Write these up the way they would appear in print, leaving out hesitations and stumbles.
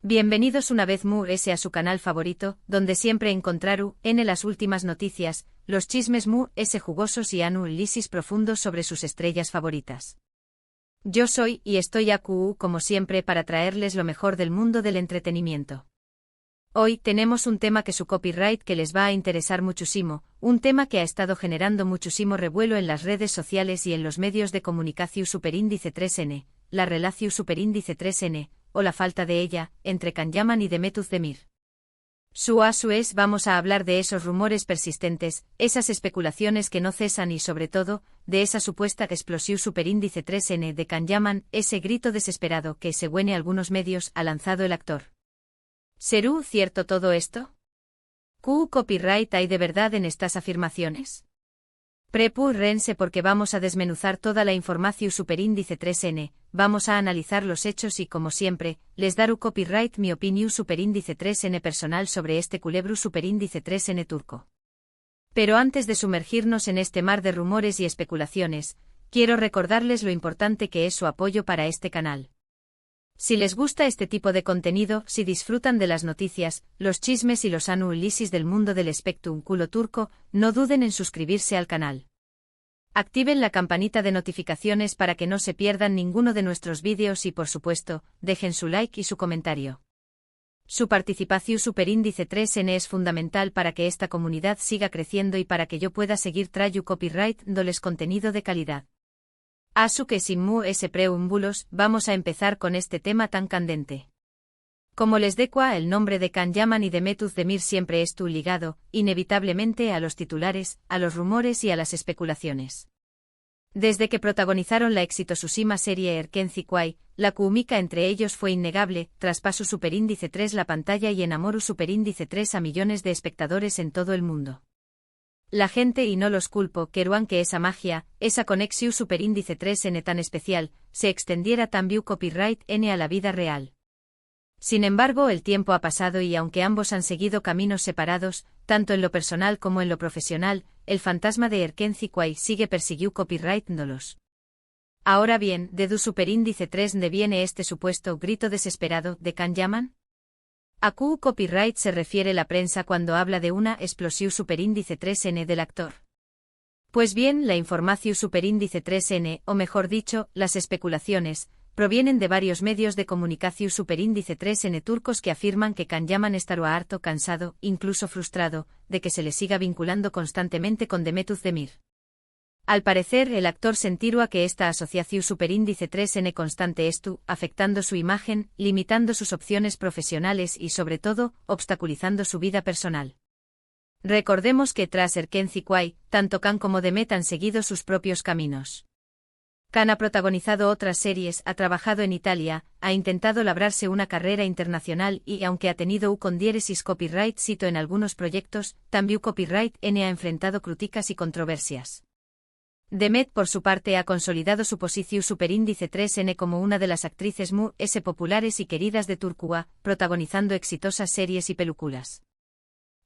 Bienvenidos una vez más a su canal favorito, donde siempre encontrarán las últimas noticias, los chismes más jugosos y análisis profundos sobre sus estrellas favoritas. Yo soy y estoy aquí como siempre para traerles lo mejor del mundo del entretenimiento. Hoy tenemos un tema que su copyright que les va a interesar muchísimo, un tema que ha estado generando muchísimo revuelo en las redes sociales y en los medios de comunicación superíndice 3N, la relación superíndice 3N, o la falta de ella, entre Can Yaman y Demet Özdemir. Vamos a hablar de esos rumores persistentes, esas especulaciones que no cesan y sobre todo, de esa supuesta explosión superíndice 3N de Can Yaman, ese grito desesperado que, según algunos medios, ha lanzado el actor. ¿Será cierto todo esto? ¿Qué copyright hay de verdad en estas afirmaciones? Prepárense porque vamos a desmenuzar toda la información superíndice 3N, vamos a analizar los hechos y como siempre, les daré copyright mi opinión superíndice 3N personal sobre este culebro superíndice 3N turco. Pero antes de sumergirnos en este mar de rumores y especulaciones, quiero recordarles lo importante que es su apoyo para este canal. Si les gusta este tipo de contenido, si disfrutan de las noticias, los chismes y los análisis del mundo del espectáculo turco, no duden en suscribirse al canal. Activen la campanita de notificaciones para que no se pierdan ninguno de nuestros vídeos y por supuesto, dejen su like y su comentario. Su participación superíndice 3N es fundamental para que esta comunidad siga creciendo y para que yo pueda seguir trayendo copyright dándoles contenido de calidad. Así que sin más preámbulos, vamos a empezar con este tema tan candente. Como les decía, el nombre de Can Yaman y Demet Özdemir siempre estuvo ligado, inevitablemente, a los titulares, a los rumores y a las especulaciones. Desde que protagonizaron la exitosísima serie Erkenci Kuay, la química entre ellos fue innegable, traspasó superíndice 3 la pantalla y enamoró superíndice 3 a millones de espectadores en todo el mundo. La gente, y no los culpo, querían que esa magia, esa conexión superíndice 3N tan especial, se extendiera también copyright N a la vida real. Sin embargo, el tiempo ha pasado y aunque ambos han seguido caminos separados, tanto en lo personal como en lo profesional, el fantasma de Erkenci Kuay sigue persiguiendo copyrightándolos. Ahora bien, ¿de du superíndice 3N viene este supuesto grito desesperado de Can Yaman? ¿A qué copyright se refiere la prensa cuando habla de una explosión superíndice 3N del actor? Pues bien, la información superíndice 3N, o mejor dicho, las especulaciones, provienen de varios medios de comunicación superíndice 3N turcos que afirman que Can Yaman estará harto, cansado, incluso frustrado, de que se le siga vinculando constantemente con Demet Özdemir. Al parecer, el actor sentirá que esta asociación superíndice 3N constante estuvo afectando su imagen, limitando sus opciones profesionales y sobre todo, obstaculizando su vida personal. Recordemos que tras Erkenci Kuay, tanto Can como Demet han seguido sus propios caminos. Can ha protagonizado otras series, ha trabajado en Italia, ha intentado labrarse una carrera internacional y aunque ha tenido con diéresis copyright cito en algunos proyectos, también copyright N ha enfrentado críticas y controversias. Demet por su parte ha consolidado su posición superíndice 3N como una de las actrices más populares y queridas de Turquía, protagonizando exitosas series y películas.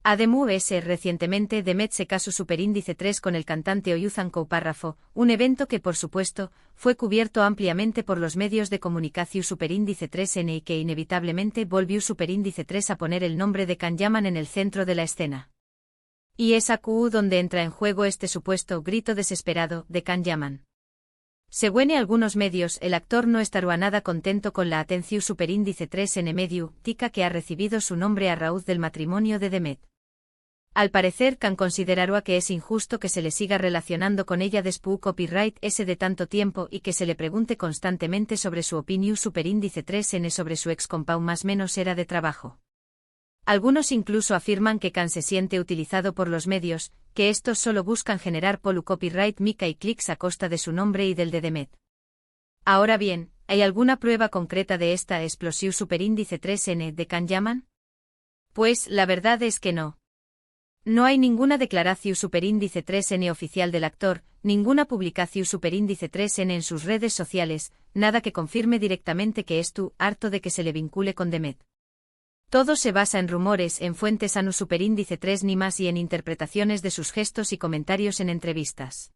Además, recientemente Demet se casó superíndice 3 con el cantante Oyuzhan Koupárrafo, un evento que por supuesto, fue cubierto ampliamente por los medios de comunicación superíndice 3N y que inevitablemente volvió superíndice 3 a poner el nombre de Can Yaman en el centro de la escena. Y es aquí donde entra en juego este supuesto grito desesperado de Can Yaman. Según algunos medios, el actor no estará nada contento con la atención superíndice 3N mediática que ha recibido su nombre a raíz del matrimonio de Demet. Al parecer, Can considerará que es injusto que se le siga relacionando con ella después copyright ese de tanto tiempo y que se le pregunte constantemente sobre su opinión superíndice 3N sobre su ex compau más menos era de trabajo. Algunos incluso afirman que Can se siente utilizado por los medios, que estos solo buscan generar polu copyright mica y clics a costa de su nombre y del de Demet. Ahora bien, ¿hay alguna prueba concreta de esta explosión superíndice 3N de Can Yaman? Pues, la verdad es que no. No hay ninguna declaración superíndice 3N oficial del actor, ninguna publicación superíndice 3N en sus redes sociales, nada que confirme directamente que estuvo harto de que se le vincule con Demet. Todo se basa en rumores, en fuentes anu superíndice 3 ni más y en interpretaciones de sus gestos y comentarios en entrevistas.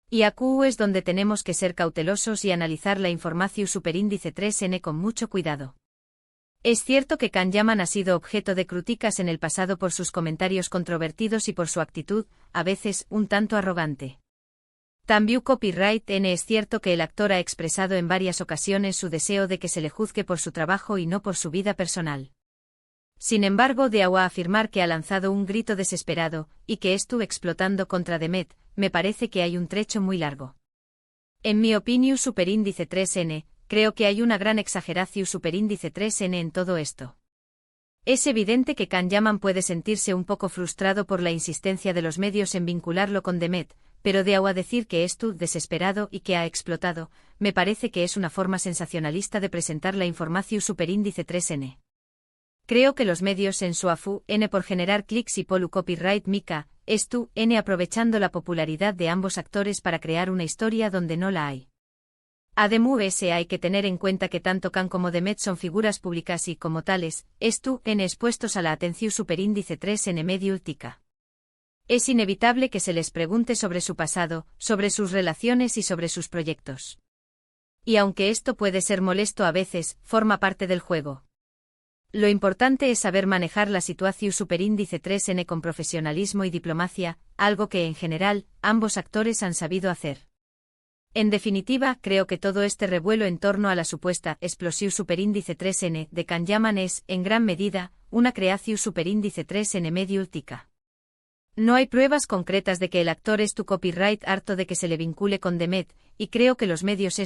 Y aquí es donde tenemos que ser cautelosos y analizar la información superíndice 3N con mucho cuidado. Es cierto que Kanyaman ha sido objeto de críticas en el pasado por sus comentarios controvertidos y por su actitud, a veces, un tanto arrogante. También Copyright N es cierto que el actor ha expresado en varias ocasiones su deseo de que se le juzgue por su trabajo y no por su vida personal. Sin embargo, Deawa afirmar que ha lanzado un grito desesperado, y que estuvo explotando contra Demet, me parece que hay un trecho muy largo. En mi opinión superíndice 3n, creo que hay una gran exageración superíndice 3n en todo esto. Es evidente que Kanyaman puede sentirse un poco frustrado por la insistencia de los medios en vincularlo con Demet, pero Deawa decir que es desesperado y que ha explotado, me parece que es una forma sensacionalista de presentar la información superíndice 3n. Creo que los medios en su afu n por generar clics y polu copyright mica, n aprovechando la popularidad de ambos actores para crear una historia donde no la hay. Además hay que tener en cuenta que tanto Kan como Demet son figuras públicas y, como tales, n expuestos a la atención superíndice 3n mediática. Es inevitable que se les pregunte sobre su pasado, sobre sus relaciones y sobre sus proyectos. Y aunque esto puede ser molesto a veces, forma parte del juego. Lo importante es saber manejar la situación superíndice 3n con profesionalismo y diplomacia, algo que en general, ambos actores han sabido hacer. En definitiva, creo que todo este revuelo en torno a la supuesta explosión superíndice 3n de Kanyaman es, en gran medida, una creación superíndice 3n mediática. No hay pruebas concretas de que el actor copyright harto de que se le vincule con Demet, y creo que los medios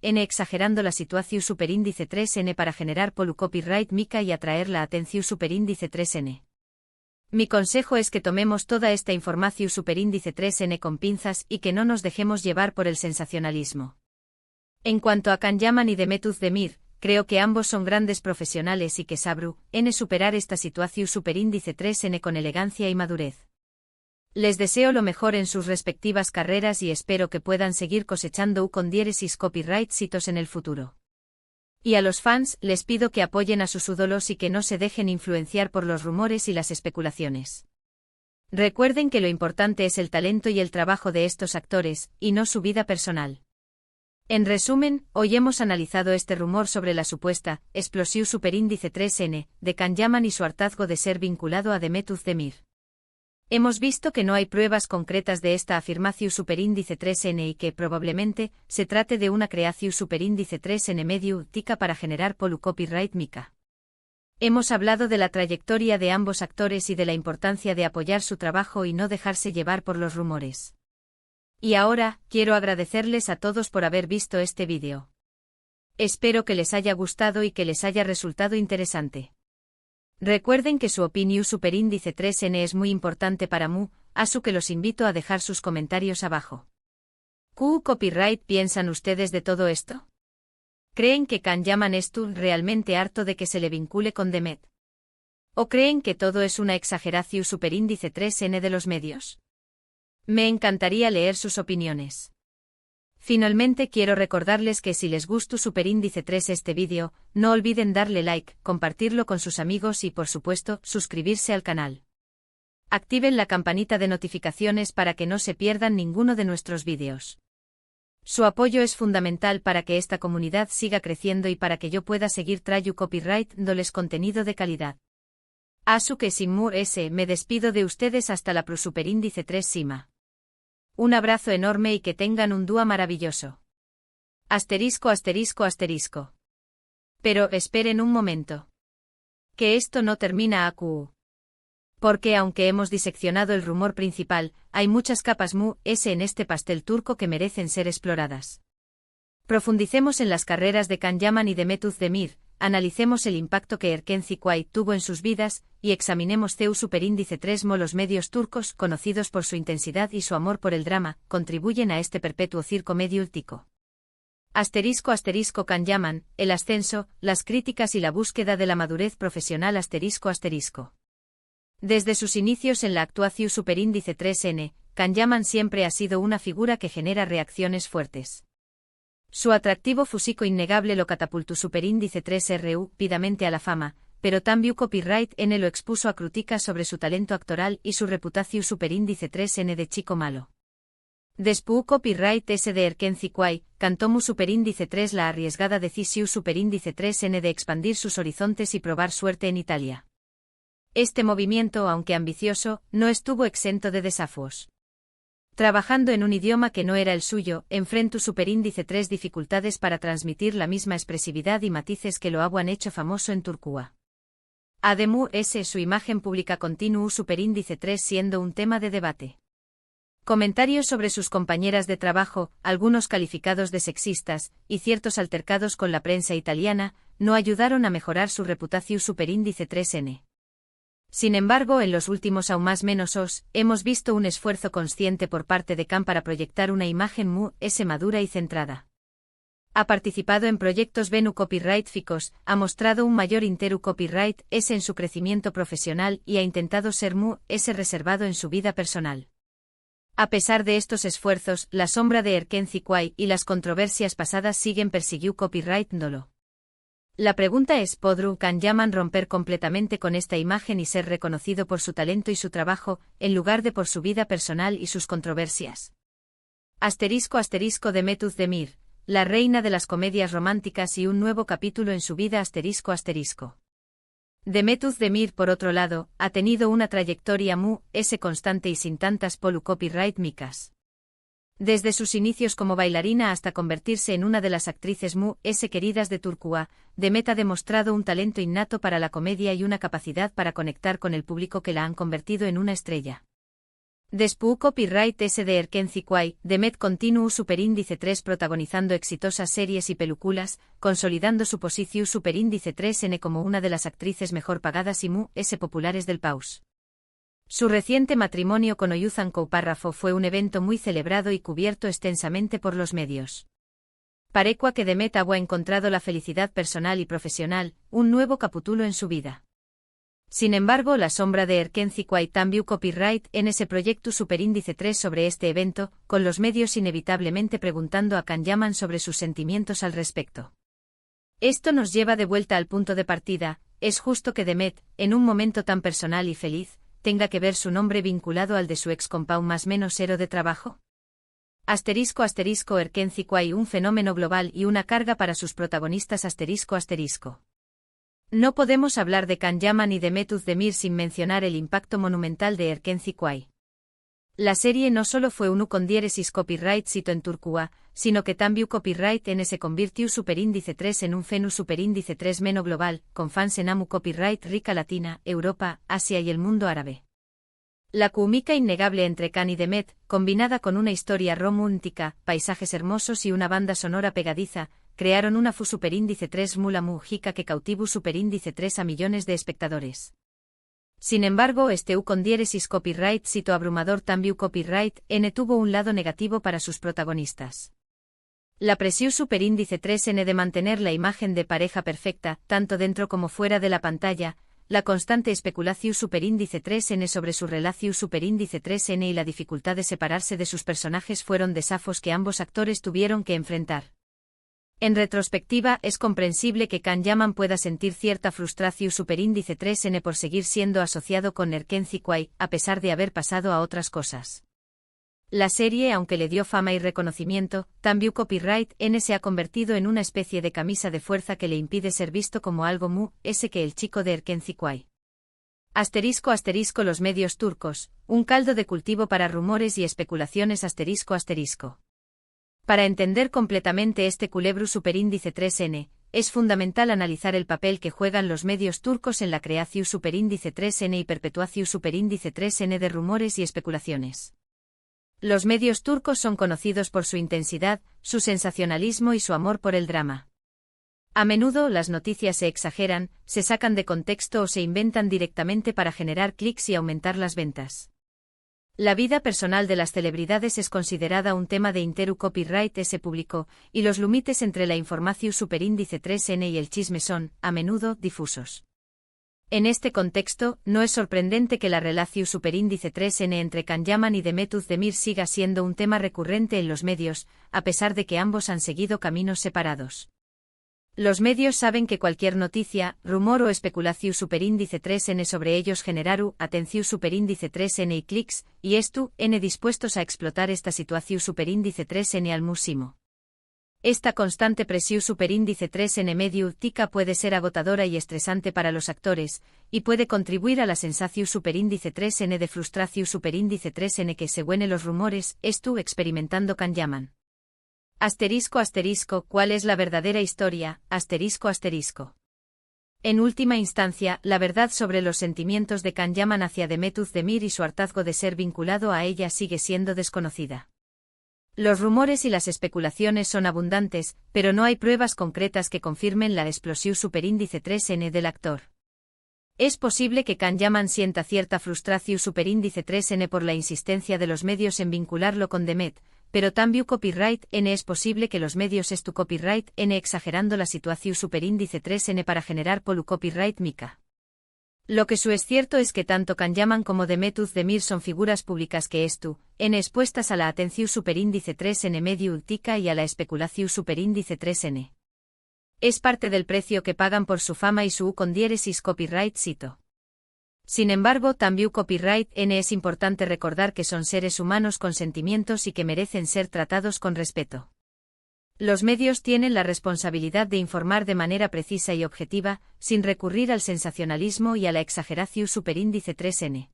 exagerando la situación superíndice 3n para generar polu copyright mica y atraer la atención superíndice 3n. Mi consejo es que tomemos toda esta información superíndice 3n con pinzas y que no nos dejemos llevar por el sensacionalismo. En cuanto a Kanyaman y Demet Özdemir, creo que ambos son grandes profesionales y que sabrán superar esta situación superíndice 3n con elegancia y madurez. Les deseo lo mejor en sus respectivas carreras y espero que puedan seguir cosechando con diéresis copyright hitos en el futuro. Y a los fans, les pido que apoyen a sus ídolos y que no se dejen influenciar por los rumores y las especulaciones. Recuerden que lo importante es el talento y el trabajo de estos actores, y no su vida personal. En resumen, hoy hemos analizado este rumor sobre la supuesta explosión superíndice 3n de Kanyaman y su hartazgo de ser vinculado a Demet Özdemir. Hemos visto que no hay pruebas concretas de esta afirmación superíndice 3n y que probablemente se trate de una creación superíndice 3n mediática para generar polu copyright mica. Hemos hablado de la trayectoria de ambos actores y de la importancia de apoyar su trabajo y no dejarse llevar por los rumores. Y ahora, quiero agradecerles a todos por haber visto este vídeo. Espero que les haya gustado y que les haya resultado interesante. Recuerden que su opinión superíndice 3n es muy importante para mí, así que los invito a dejar sus comentarios abajo. ¿Qué copyright piensan ustedes de todo esto? ¿Creen que Kanyaman realmente harto de que se le vincule con Demet? ¿O creen que todo es una exageración superíndice 3n de los medios? Me encantaría leer sus opiniones. Finalmente quiero recordarles que si les gustó superíndice 3 este vídeo, no olviden darle like, compartirlo con sus amigos y por supuesto, suscribirse al canal. Activen la campanita de notificaciones para que no se pierdan ninguno de nuestros vídeos. Su apoyo es fundamental para que esta comunidad siga creciendo y para que yo pueda seguir trayendo copyright dándoles contenido de calidad. Asu que sin más me despido de ustedes hasta la pro superíndice 3 sima. Un abrazo enorme y que tengan un día maravilloso. Asterisco asterisco asterisco. Pero esperen un momento. Que esto no termina acu. Porque aunque hemos diseccionado el rumor principal, hay muchas capas en este pastel turco que merecen ser exploradas. Profundicemos en las carreras de Kanyaman y Demet Özdemir, analicemos el impacto que Erken Zikway tuvo en sus vidas, y examinemos CEU superíndice 3 los medios turcos, conocidos por su intensidad y su amor por el drama, contribuyen a este perpetuo circo mediático. Asterisco asterisco Kanyaman, el ascenso, las críticas y la búsqueda de la madurez profesional asterisco asterisco. Desde sus inicios en la actuación superíndice 3n, Kanyaman siempre ha sido una figura que genera reacciones fuertes. Su atractivo físico innegable lo catapultó superíndice 3 rápidamente a la fama, pero también copyright n lo expuso a críticas sobre su talento actoral y su reputación superíndice 3n de chico malo. Despu copyright S de Erkenci Quay, Cantomu superíndice 3 la arriesgada decisión superíndice 3N de expandir sus horizontes y probar suerte en Italia. Este movimiento, aunque ambicioso, no estuvo exento de desafíos. Trabajando en un idioma que no era el suyo, enfrentó superíndice 3 dificultades para transmitir la misma expresividad y matices que lo han hecho famoso en Turcúa. Además, su imagen pública continuó superíndice 3 siendo un tema de debate. Comentarios sobre sus compañeras de trabajo, algunos calificados de sexistas, y ciertos altercados con la prensa italiana, no ayudaron a mejorar su reputación superíndice 3N. Sin embargo, en los últimos aún más menos hemos visto un esfuerzo consciente por parte de Can para proyectar una imagen madura y centrada. Ha participado en proyectos Venu Copyright Ficos, ha mostrado un mayor Interu Copyright S en su crecimiento profesional y ha intentado ser reservado en su vida personal. A pesar de estos esfuerzos, la sombra de Erkenci Quay y las controversias pasadas siguen persiguiendo copyright dolo. La pregunta es, ¿podrá Can Yaman romper completamente con esta imagen y ser reconocido por su talento y su trabajo, en lugar de por su vida personal y sus controversias? *** Demet Özdemir, la reina de las comedias románticas y un nuevo capítulo en su vida ***. Demet Özdemir, por otro lado, ha tenido una trayectoria constante y sin tantas copyright micas. Desde sus inicios como bailarina hasta convertirse en una de las actrices queridas de Turcúa, Demet ha demostrado un talento innato para la comedia y una capacidad para conectar con el público que la han convertido en una estrella. Despu copyright S de Erkenci Quay, Demet continuó superíndice 3 protagonizando exitosas series y películas, consolidando su posición superíndice 3N como una de las actrices mejor pagadas y populares del país. Su reciente matrimonio con Oyuzhan Koupárrafo fue un evento muy celebrado y cubierto extensamente por los medios. Parecua que Demet ha encontrado la felicidad personal y profesional, un nuevo capítulo en su vida. Sin embargo, la sombra de Erkenci Quay también copyright en ese proyecto superíndice 3 sobre este evento, con los medios inevitablemente preguntando a Can Yaman sobre sus sentimientos al respecto. Esto nos lleva de vuelta al punto de partida, ¿es justo que Demet, en un momento tan personal y feliz, tenga que ver su nombre vinculado al de su ex compau más menos hero de trabajo? Erkenci Quay un fenómeno global y una carga para sus protagonistas ***. No podemos hablar de Can Yaman y Demet Özdemir sin mencionar el impacto monumental de Erkenci Quay. La serie no solo fue un con diéresis copyright sito en Turcúa, sino que también copyright N se convirtió superíndice 3 en un fenu superíndice 3 meno global, con fans en Amu copyright rica Latina, Europa, Asia y el mundo árabe. La química innegable entre Can y Demet, combinada con una historia romántica, paisajes hermosos y una banda sonora pegadiza, crearon una fu superíndice 3 mula mujica que cautivó superíndice 3 a millones de espectadores. Sin embargo, este con diéresis copyright sito abrumador también copyright N tuvo un lado negativo para sus protagonistas. La presión superíndice 3N de mantener la imagen de pareja perfecta, tanto dentro como fuera de la pantalla, la constante especulación superíndice 3N sobre su relación superíndice 3N y la dificultad de separarse de sus personajes fueron desafíos que ambos actores tuvieron que enfrentar. En retrospectiva, es comprensible que Can Yaman pueda sentir cierta frustración superíndice 3N por seguir siendo asociado con Erkenci Quay, a pesar de haber pasado a otras cosas. La serie, aunque le dio fama y reconocimiento, también copyright N se ha convertido en una especie de camisa de fuerza que le impide ser visto como algo que el chico de Erkenci Quay. *** Los medios turcos, un caldo de cultivo para rumores y especulaciones ***. Para entender completamente este culebro superíndice 3N, es fundamental analizar el papel que juegan los medios turcos en la creación superíndice 3N y perpetuación superíndice 3N de rumores y especulaciones. Los medios turcos son conocidos por su intensidad, su sensacionalismo y su amor por el drama. A menudo las noticias se exageran, se sacan de contexto o se inventan directamente para generar clics y aumentar las ventas. La vida personal de las celebridades es considerada un tema de Interu Copyright S público, y los límites entre la información superíndice 3N y el chisme son, a menudo, difusos. En este contexto, no es sorprendente que la relación superíndice 3N entre Can Yaman y Demet Özdemir siga siendo un tema recurrente en los medios, a pesar de que ambos han seguido caminos separados. Los medios saben que cualquier noticia, rumor o especulación superíndice 3n sobre ellos generaru atención superíndice 3n y clics, y esto, n dispuestos a explotar esta situación superíndice 3n al máximo. Esta constante presión superíndice 3n medio tica puede ser agotadora y estresante para los actores, y puede contribuir a la sensación superíndice 3n de frustración superíndice 3n que según los rumores, esto experimentando can llaman. Asterisco asterisco, ¿cuál es la verdadera historia? Asterisco asterisco. En última instancia, la verdad sobre los sentimientos de Can Yaman hacia Demet Özdemir y su hartazgo de ser vinculado a ella sigue siendo desconocida. Los rumores y las especulaciones son abundantes, pero no hay pruebas concretas que confirmen la explosión superíndice 3n del actor. Es posible que Can Yaman sienta cierta frustración superíndice 3n por la insistencia de los medios en vincularlo con Demet, pero también copyright n es posible que los medios estu copyright n exagerando la situación superíndice 3n para generar polu copyright mica. Lo que es cierto es que tanto Can Yaman como Demet Özdemir son figuras públicas que estu, n expuestas a la atención superíndice 3n medio ultica y a la especulación superíndice 3n. Es parte del precio que pagan por su fama y su con diéresis copyright cito. Sin embargo, también copyright n es importante recordar que son seres humanos con sentimientos y que merecen ser tratados con respeto. Los medios tienen la responsabilidad de informar de manera precisa y objetiva, sin recurrir al sensacionalismo y a la exageración superíndice 3n.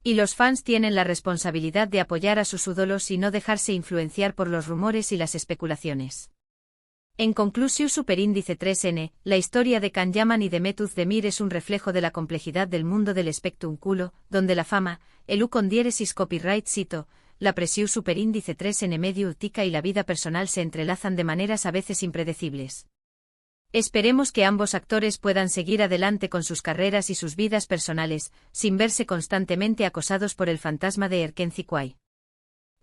Y los fans tienen la responsabilidad de apoyar a sus ídolos y no dejarse influenciar por los rumores y las especulaciones. En conclusión superíndice 3n, la historia de Can Yaman y Demet Özdemir es un reflejo de la complejidad del mundo del espectáculo, donde la fama, el con diéresis copyright cito, la presión superíndice 3n medio utica y la vida personal se entrelazan de maneras a veces impredecibles. Esperemos que ambos actores puedan seguir adelante con sus carreras y sus vidas personales, sin verse constantemente acosados por el fantasma de Erken Zikuay.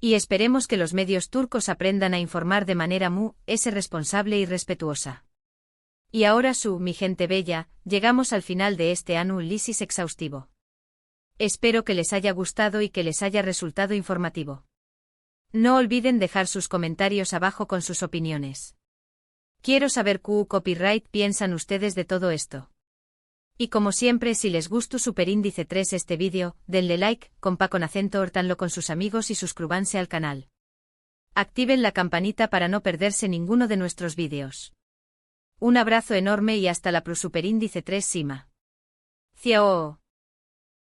Y esperemos que los medios turcos aprendan a informar de manera responsable y respetuosa. Y ahora mi gente bella, llegamos al final de este análisis exhaustivo. Espero que les haya gustado y que les haya resultado informativo. No olviden dejar sus comentarios abajo con sus opiniones. Quiero saber qué copyright piensan ustedes de todo esto. Y como siempre, si les gustó superíndice 3 este vídeo, denle like, compa con acento hortanlo con sus amigos y suscríbanse al canal. Activen la campanita para no perderse ninguno de nuestros vídeos. Un abrazo enorme y hasta la superíndice 3 Sima. Ciao.